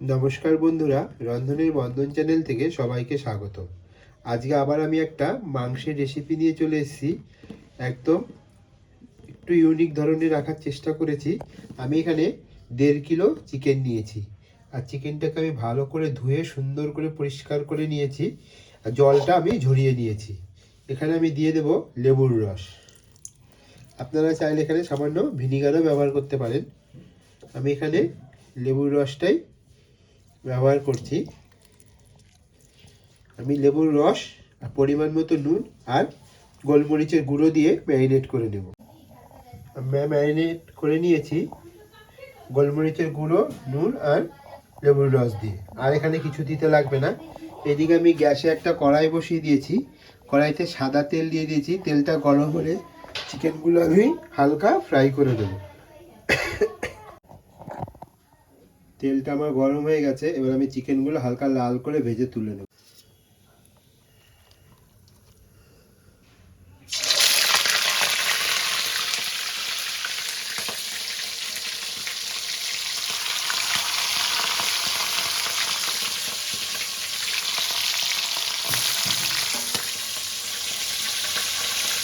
নমস্কার বন্ধুরা, রন্ধনের বন্ধন চ্যানেল থেকে সবাইকে স্বাগত। আজকে আবার আমি একটা মাংসের রেসিপি নিয়ে চলে এসেছি। একদম একটু ইউনিক ধরনের রাখার চেষ্টা করেছি। আমি এখানে 1.5 কিলো চিকেন নিয়েছি, আর চিকেনটাকে আমি ভালো করে ধুয়ে সুন্দর করে পরিষ্কার করে নিয়েছি, আর জলটা আমি ঝরিয়ে নিয়েছি। এখানে আমি দিয়ে দেব লেবুর রস। আপনারা চাইলে এখানে সামান্য ভিনিগারও ব্যবহার করতে পারেন। আমি এখানে লেবুর রসটাই ব্যবহার করছি। আমি লেবুর রস আর পরিমাণ মতো নুন আর গোলমরিচের গুঁড়ো দিয়ে ম্যারিনেট করে নেব। ম্যারিনেট করে নিয়েছি গোলমরিচের গুঁড়ো, নুন আর লেবুর রস দিয়ে। আর এখানে কিছু দিতে লাগবে না। এদিকে আমি গ্যাসে একটা কড়াই বসিয়ে দিয়েছি। কড়াইতে সাদা তেল দিয়ে দিয়েছি। তেলটা গরম হলে চিকেনগুলো আমি হালকা ফ্রাই করে দেবো। তেলটা আমার গরম হয়ে গেছে, এবার আমি চিকেনগুলো হালকা লাল করে ভেজে তুলে নেব।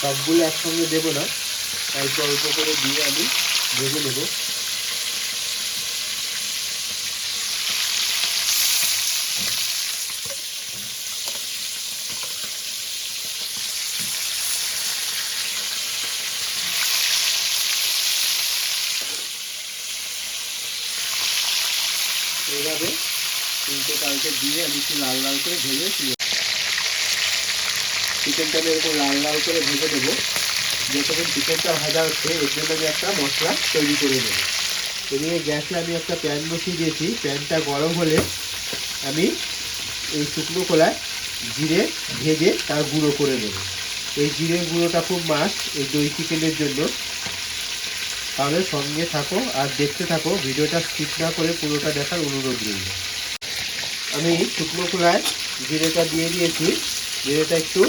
সবগুলো একসঙ্গে দেবো না, অল্প অল্প করে দিয়ে আমি ভেজে নেব। এইভাবে তিনটে পাল্টে দিয়ে আমি একটু লাল লাল করে ভেজে চিকেনটা আমি এরকম লাল লাল করে ভেজে নেবো। যতক্ষণ চিকেনটা ভাজা হচ্ছে এর জন্য আমি একটা মশলা তৈরি করে নেবো। এদিকে গ্যাসে আমি একটা প্যান বসিয়ে দিয়েছি। প্যানটা গরম হলে আমি এই শুকনো খোলায় জিরে ভেজে তার গুঁড়ো করে নেব। এই জিরের গুঁড়োটা খুব মাস্ট এই দই চিকেনের জন্য। তাহলে সঙ্গে থাকো আর দেখতে থাকো, ভিডিওটা স্কিপ না করে পুরোটা দেখার অনুরোধ রইল। আমি শুকনো খোলায় জিরেটা দিয়ে দিয়েছি। জিরেটা একটু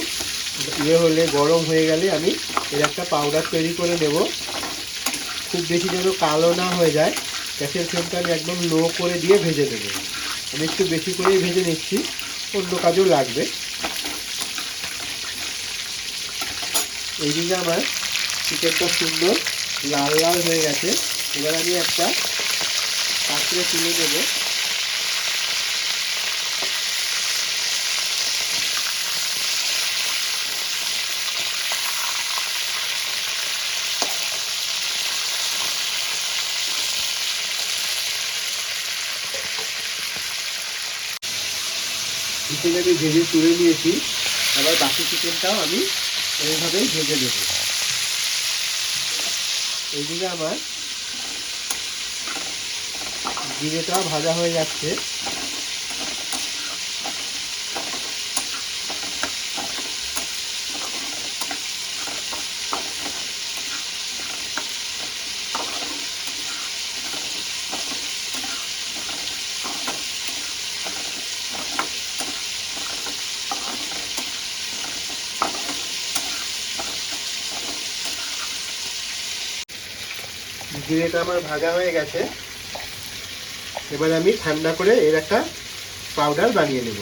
হলে গরম হয়ে গেলে আমি এর একটা পাউডার তৈরি করে নেব। খুব বেশি যেন কালো না হয়ে যায়, গ্যাসের ফ্লেমটা আমি একদম লো করে দিয়ে ভেজে দেবো। আমি একটু বেশি করেই ভেজে নিচ্ছি, অন্য কাজেও লাগবে। এইদিকে আমার চিকেনটা সুন্দর লাল লাল হয়ে গেছে। এবার আমি একটা পাত্রে তুলে নেব। চিকেন আমি ভেজে তুলে নিয়েছি, আবার বাকি চিকেনটাও আমি এইভাবেই ভেজে নেব। এইদিকে আমার জিরেটাও ভাজা হয়ে যাচ্ছে। জিরেটা আমার ভাজা হয়ে গেছে। এবার আমি ঠান্ডা করে এর একটা পাউডার বানিয়ে নেব।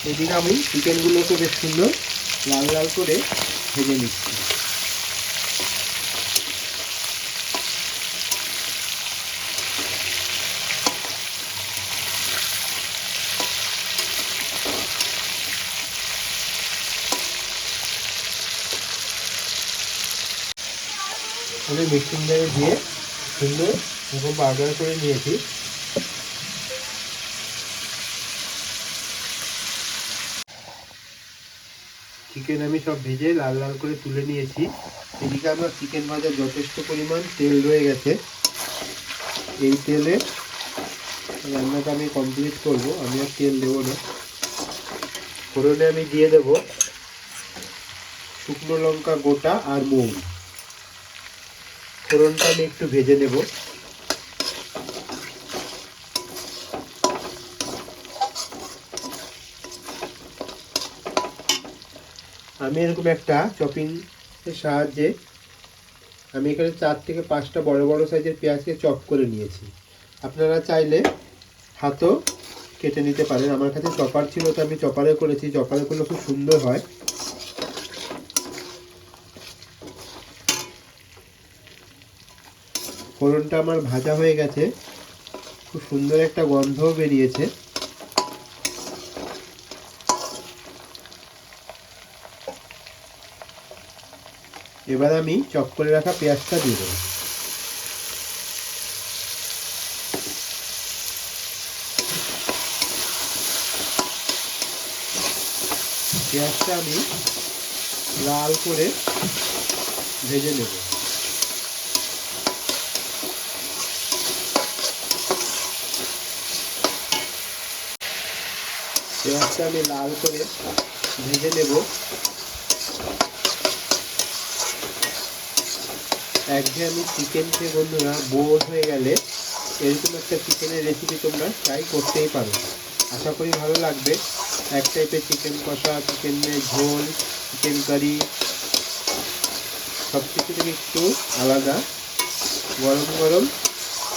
এদিকে আমি চিকেনগুলোকে বেশ সুন্দর লাল লাল করে ভেজে নিচ্ছি। আমি মিক্সিং জারে দিয়ে সুন্দর এরকম পাউডার করে নিয়েছি। চিকেন আমি সব ভেজে লাল লাল করে তুলে নিয়েছি। এদিকে আমার চিকেন ভাজার যথেষ্ট পরিমাণ তেল রয়ে গেছে। এই তেলে রান্নাটা আমি কমপ্লিট করব, আমি আর তেল দেবো না। ফোড়নে আমি দিয়ে দেব শুকনো লঙ্কা গোটা আর মৌরি। ফোড়নটা আমি একটু ভেজে নেব। আমি এরকম একটা চপিং এর সাহায্যে আমি এখানে 4 থেকে 5টা বড় বড় সাইজের পেঁয়াজকে চপ করে নিয়েছি। আপনারা চাইলে হাতও কেটে নিতে পারেন। আমার কাছে চপার ছিল তো আমি চপারে করেছি, চপারে করলে খুব সুন্দর হয়। ফোড়নটা আমার ভাজা হয়ে গেছে, খুব সুন্দর একটা গন্ধও বেরিয়েছে। এবার আমি চপ করে রাখা পেঁয়াজটা দিয়ে দেবো। পেঁয়াজটা আমি লাল করে ভেজে নেব। পেঁয়াজটা আমি লাল করে ভেজে নেব। একঘেয়েমি চিকেন খেয়ে বন্ধুরা বোর হয়ে গেলে এরকম একটা চিকেনের রেসিপি তোমরা ট্রাই করতেই পারো। আশা করি ভালো লাগবে। এক টাইপের চিকেন কষা, চিকেনের ঝোল, চিকেন কারি সব কিছু থেকে একটু আলাদা। গরম গরম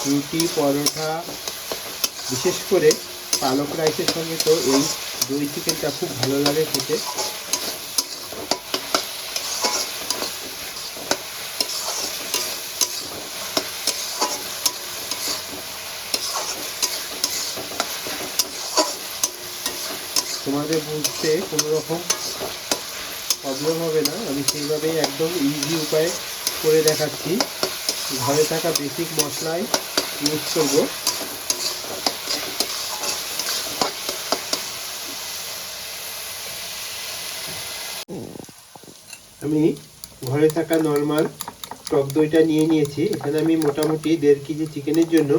রুটি, পরোটা, বিশেষ করে পালক রাইসের সঙ্গে তো এই দই চিকেনটা খুব ভালো লাগে খেতে। তোমাদের বুঝতে কোনো রকম প্রবলেম হবে না, আমি সেইভাবেই একদম ইজি উপায়ে করে দেখাচ্ছি। ঘরে থাকা বেসিক মশলাই ইউজ করব। আমি ঘরে থাকা নর্মাল টক দইটা নিয়ে নিয়েছি। এখানে আমি মোটামুটি 1.5 কেজি চিকেনের জন্য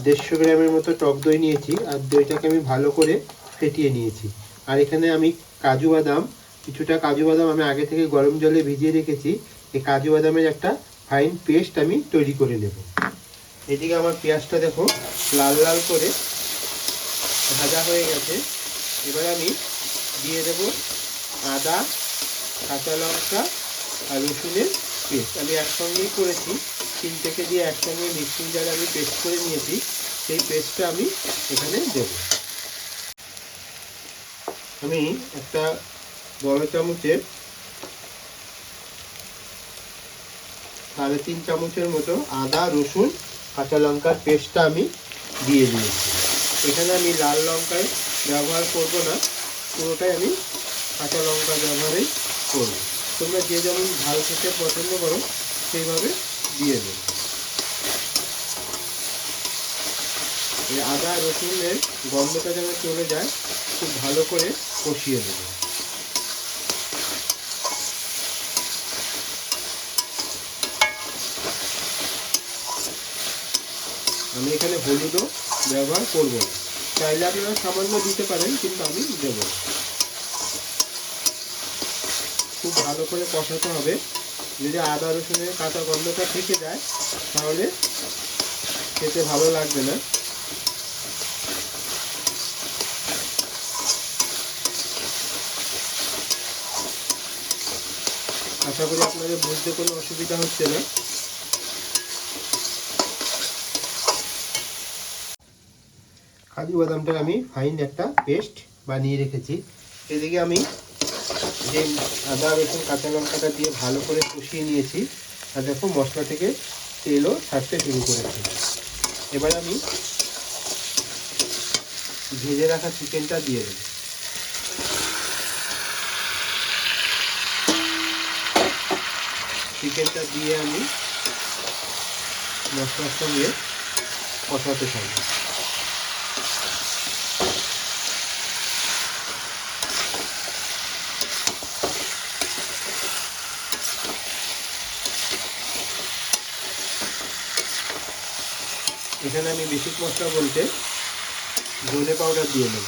150 গ্রামের মতো টক দই নিয়েছি। আর দইটাকে আমি ভালো করে ফেটিয়ে নিয়েছি। আর এখানে আমি কাজু বাদাম, কিছুটা কাজু বাদাম আমি আগে থেকে গরম জলে ভিজিয়ে রেখেছি। এই কাজু বাদামের একটা ফাইন পেস্ট আমি তৈরি করে নেব। এদিকে আমার পেঁয়াজটা দেখো লাল লাল করে ভাজা হয়ে গেছে। এবার আমি দিয়ে দেব আদা, কাঁচা লঙ্কা আর রসুনের পেস্ট। আমি একসঙ্গেই করেছি, 3 থেকে দিয়ে একসঙ্গে মিক্সিং জারে আমি পেস্ট করে নিয়েছি। সেই পেস্টটা আমি এখানে দেব। আমি একটা বড় চামচের 3.5 চামচের মতো আদা, রসুন, কাঁচা লঙ্কার পেস্টটা আমি দিয়ে দিয়েছি। এখানে আমি লাল লঙ্কায় ব্যবহার করব না, পুরোটাই আমি কাঁচা লঙ্কা ব্যবহারই করব। তোমরা যে যেমন ঝাল খেতে পছন্দ করো সেইভাবে দিয়ে দেবে। এই আদা রসুনের গন্ধটা যেন চলে যায়, খুব ভালো করে কষিয়ে নেব। আমি এখানে হলুদও ব্যবহার করব না, চাইলে আপনারা সামান্য দিতে পারেন, কিন্তু আমি দেব না। খুব ভালো করে কষাতে হবে। যদি আদা রসুনের কাঁচা গন্ধটা থেকে যায় তাহলে খেতে ভালো লাগবে না। আশা করি আপনাদের বুঝতে কোনো অসুবিধা হচ্ছে না। কাজু বাদামটা আমি ফাইন একটা পেস্ট বানিয়ে রেখেছি। এদিকে আমি যে আদা রসুন কাঁচা লঙ্কাটা দিয়ে ভালো করে কষিয়ে নিয়েছি। আর দেখো মশলা থেকে তেলও ছাড়তে শুরু করেছে। এবার আমি ভেজে রাখা চিকেনটা দিয়ে দেব। চিকেনটা দিয়ে আমি মশলার সঙ্গে কষাতে থাকবো। এখানে আমি বেসিক মশলা বলতে ধনে পাউডার দিয়ে নেব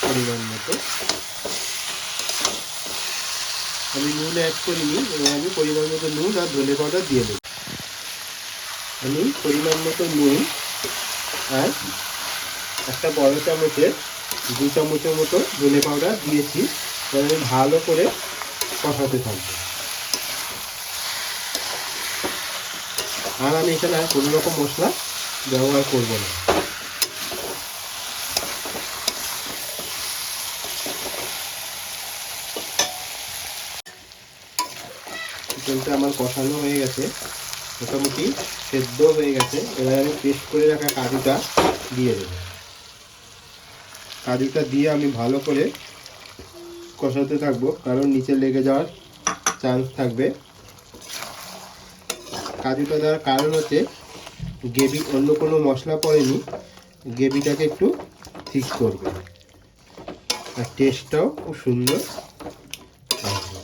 পরিমাণ মতো। আমি নুন অ্যাড করিনি, এবং আমি পরিমাণ মতো নুন আর ধনে পাউডার দিয়ে নেব। আমি পরিমাণ মতো নুন আর একটা বড় চামচের 2 চামচের মতো ধনে পাউডার দিয়েছি। এবার আমি ভালো করে কষাতে থাকবো। আর আমি এখানে আর কোনো রকম মশলা ব্যবহার করব না। চিকেনটা আমার কষানো হয়ে গেছে, মোটামুটি সেদ্ধ হয়ে গেছে। এবার আমি পেস্ট করে রাখা কাজুটা দিয়ে দেবো। কাজুটা দিয়ে আমি ভালো করে কষাতে থাকবো, কারণ নিচে লেগে যাওয়ার চান্স থাকবে। কাজুটা দেওয়ার কারণ হচ্ছে গ্রেভি, অন্য কোনো মশলা পড়েনি, গ্রেভিটাকে একটু ঠিক করবে আর টেস্টটাও খুব সুন্দর আসবে।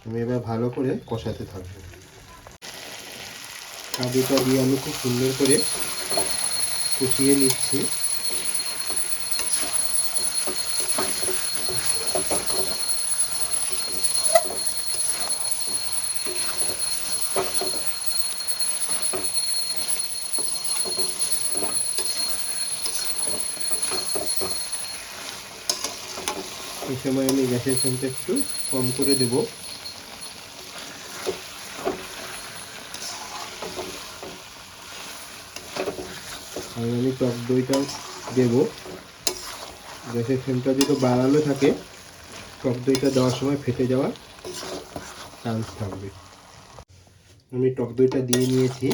আমি এবার ভালো করে কষাতে থাকবো। কাজুটা দিয়ে আমি খুব সুন্দর করে কষিয়ে নিচ্ছি। এই সময় আমি গ্যাসের ফ্লেমটা একটু কম করে দেব। আর আমি টক দইটাও দেব। গ্যাসের ফ্লেমটা যদি বাড়ানো থাকে, টক দইটা দেওয়ার সময় ফেটে যাওয়ার চান্স থাকবে। আমি টক দইটা দিয়ে নিয়েছি,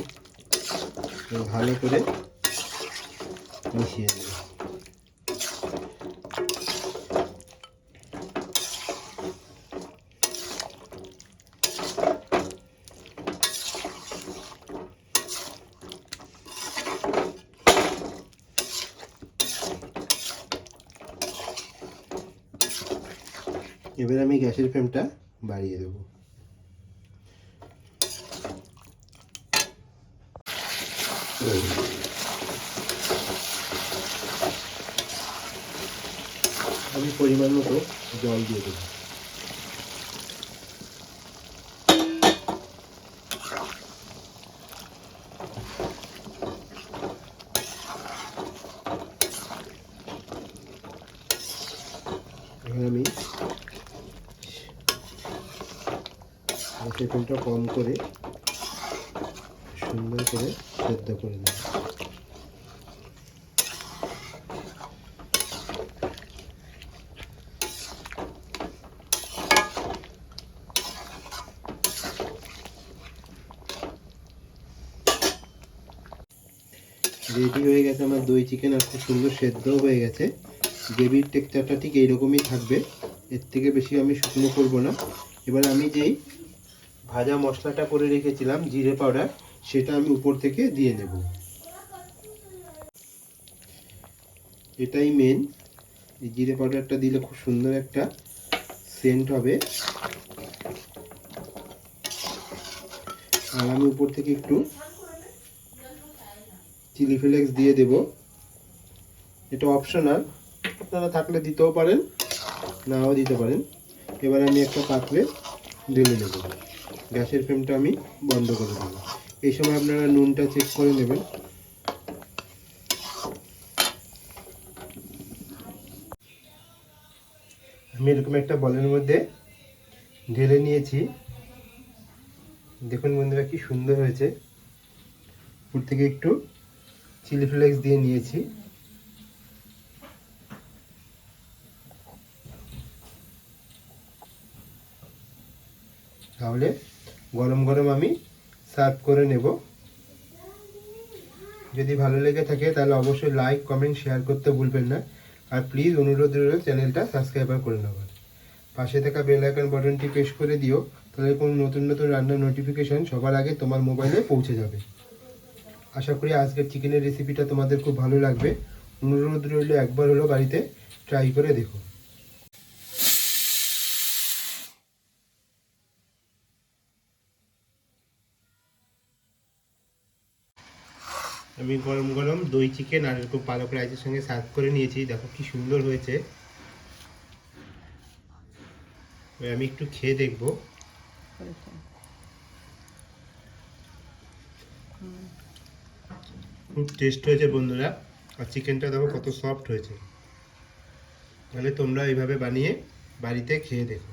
ভালো করে মিশিয়ে নেব। এবার আমি গ্যাসের ফ্লেমটা বাড়িয়ে দেব। আমি পরিমাণ মতো জল দিয়ে দেব। এবার আমি গ্যাসের ফ্লেমটা কম করে সুন্দর করে সেদ্ধ করে নেব। রেডি হয়ে গেছে আমার দই চিকেন, আর খুব সুন্দর সেদ্ধও হয়ে গেছে। গ্রেভির টেক্সচারটা ঠিক এইরকমই থাকবে, এর থেকে বেশি আমি শুকনো করব না। এবার আমি যেই ভাজা মশলাটা করে রেখেছিলাম জিরে পাউডার, সেটা আমি উপর থেকে দিয়ে দেব। এটাই মেন, এই জিরে পাউডারটা দিলে খুব সুন্দর একটা সেন্ট হবে। আর আমি উপর থেকে একটু চিলি ফ্লেক্স দিয়ে দেব। এটা অপশনাল, আপনারা থাকলে দিতেও পারেন, নাও দিতে পারেন। এবার আমি একটা পাত্রে ঢেলে নেব। গ্যাসের ফ্লেমটা আমি বন্ধ করে দেব। এই সময় আপনারা নুনটা চেক করে নেবেন। আমি এরকম একটা বলের মধ্যে ঢেলে নিয়েছি। দেখুন বন্ধুরা কি সুন্দর হয়েছে। উপর থেকে একটু চিলি ফ্লেক্স দিয়ে নিয়েছি। তাহলে গরম গরম আমি সার্ভ করে নেব। যদি ভালো লেগে থাকে তাহলে অবশ্যই লাইক, কমেন্ট, শেয়ার করতে ভুলবেন না। আর প্লিজ অনুরোধ রইল চ্যানেলটা সাবস্ক্রাইব করে নেবেন। পাশে থাকা বেল আইকন বাটনটি প্রেস করে দিও, তাহলে কোনো নতুন নতুন রান্নার নোটিফিকেশন সবার আগে তোমার মোবাইলে পৌঁছে যাবে। আশা করি আজকের চিকেনের রেসিপিটা তোমাদের খুব ভালো লাগবে। অনুরোধ রইল একবার হলো বাড়িতে ট্রাই করে দেখো। আমি গরম গরম দই চিকেন আর এরকম পালক রাইসের সঙ্গে সার্ভ করে নিয়েছি। দেখো কি সুন্দর হয়েছে। আমি একটু খেয়ে দেখবো। খুব টেস্ট হয়েছে বন্ধুরা। আর চিকেনটা দেখো কত সফট হয়েছে। তাহলে তোমরা এইভাবে বানিয়ে বাড়িতে খেয়ে দেখো।